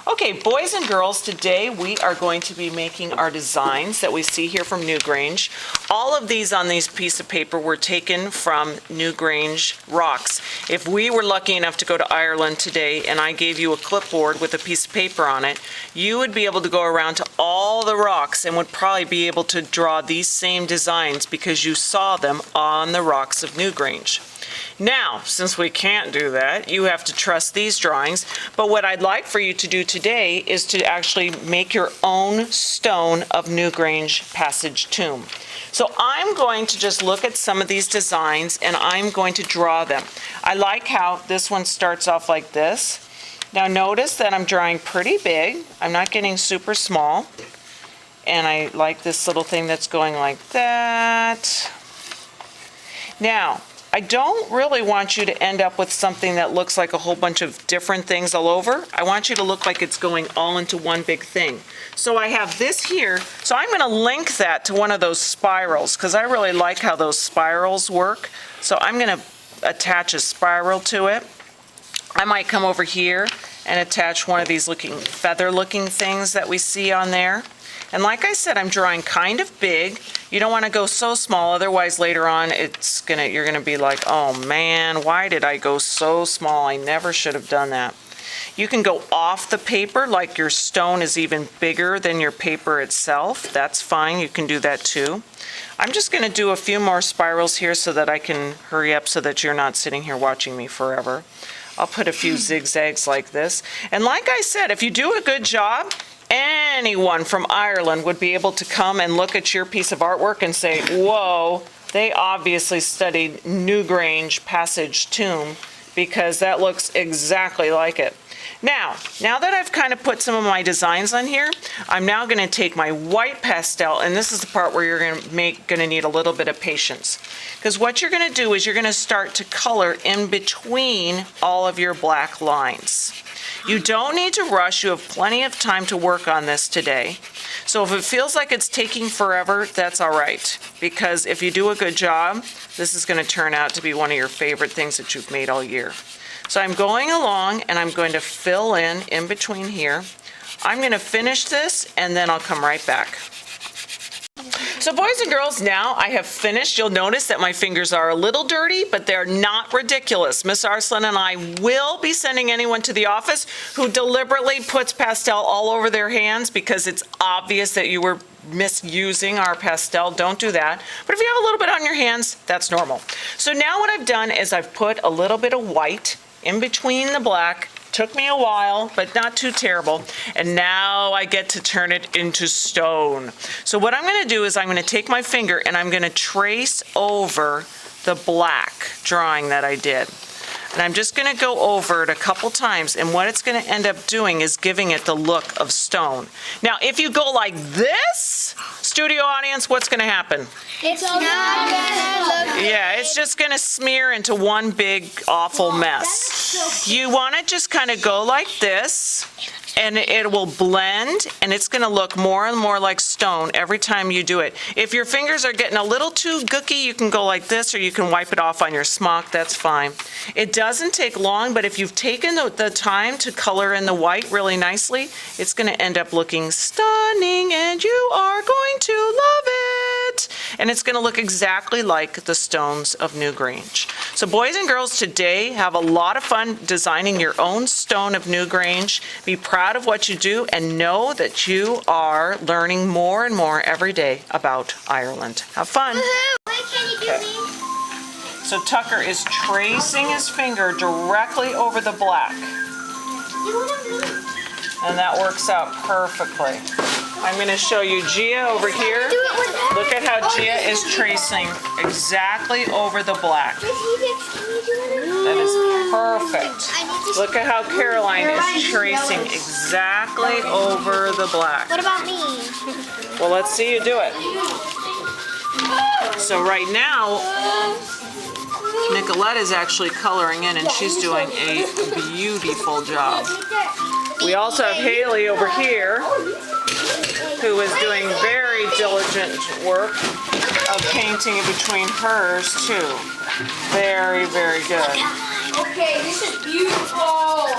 Okay, boys and girls, today we are going to be making our designs that we see here from Newgrange. All of these on these piece of paper were taken from Newgrange rocks. If we were lucky enough to go to Ireland today and I gave you a clipboard with a piece of paper on it, you would be able to go around to all the rocks and would probably be able to draw these same designs because you saw them on the rocks of Newgrange. Now, since we can't do that, you have to trust these drawings, but what I'd like for you to do today is to actually make your own stone of Newgrange passage tomb. So I'm going to just look at some of these designs and I'm going to draw them. I like how this one starts off like this. Now notice that I'm drawing pretty big. I'm not getting super small. And I like this little thing that's going like that. Now, I don't really want you to end up with something that looks like a whole bunch of different things all over. I want you to look like it's going all into one big thing. So I have this here, so I'm going to link that to one of those spirals because I really like how those spirals work. So I'm going to attach a spiral to it. I might come over here and attach one of these feather looking things that we see on there. And like I said, I'm drawing kind of big. You don't want to go so small, otherwise later on you're gonna be like, oh man, why did I go so small? I never should have done that. You can go off the paper, like your stone is even bigger than your paper itself. That's fine, you can do that too. I'm just gonna do a few more spirals here so that I can hurry up so that you're not sitting here watching me forever. I'll put a few zigzags like this. And like I said, if you do a good job, anyone from Ireland would be able to come and look at your piece of artwork and say, whoa, they obviously studied Newgrange passage tomb because that looks exactly like it. Now that I've kind of put some of my designs on here, I'm now going to take my white pastel, and this is the part where you're going to need a little bit of patience. Because what you're going to do is you're going to start to color in between all of your black lines. You don't need to rush. You have plenty of time to work on this today. So if it feels like it's taking forever, that's all right. Because if you do a good job, this is going to turn out to be one of your favorite things that you've made all year. So I'm going along and I'm going to fill in between here. I'm going to finish this and then I'll come right back. So boys and girls, now I have finished. You'll notice that my fingers are a little dirty, but they're not ridiculous. Miss Arslan and I will be sending anyone to the office who deliberately puts pastel all over their hands because it's obvious that you were misusing our pastel. Don't do that. But if you have a little bit on your hands, that's normal. So now what I've done is I've put a little bit of white in between the black. Took me a while, but not too terrible. And now I get to turn it into stone. So what I'm going to do is I'm going to take my finger and I'm going to trace over the black drawing that I did. And I'm just going to go over it a couple times, and what it's going to end up doing is giving it the look of stone. Now, if you go like this, studio audience, what's going to happen? It's not gonna look. Yeah, it's just going to smear into one big awful mess. You want to just kind of go like this, and it will blend, and it's going to look more and more like stone every time you do it. If your fingers are getting a little too gooky, you can go like this, or you can wipe it off on your smock. That's fine. It doesn't take long, but if you've taken the time to color in the white really nicely, it's going to end up looking stunning, and you are going to love it. And it's going to look exactly like the stones of Newgrange. So boys and girls, today have a lot of fun designing your own stone of Newgrange. Be proud of what you do and know that you are learning more and more every day about Ireland. Have fun. Okay. So Tucker is tracing his finger directly over the black. And that works out perfectly. I'm going to show you Gia over here. Look at how Gia is tracing exactly over the black. That is perfect. Look at how Caroline is tracing exactly over the black. What about me? Well, let's see you do it. So right now, Nicolette is actually coloring in and she's doing a beautiful job. We also have Haley over here, who is doing very diligent work of painting in between hers too. Very, very good. Okay, this is beautiful.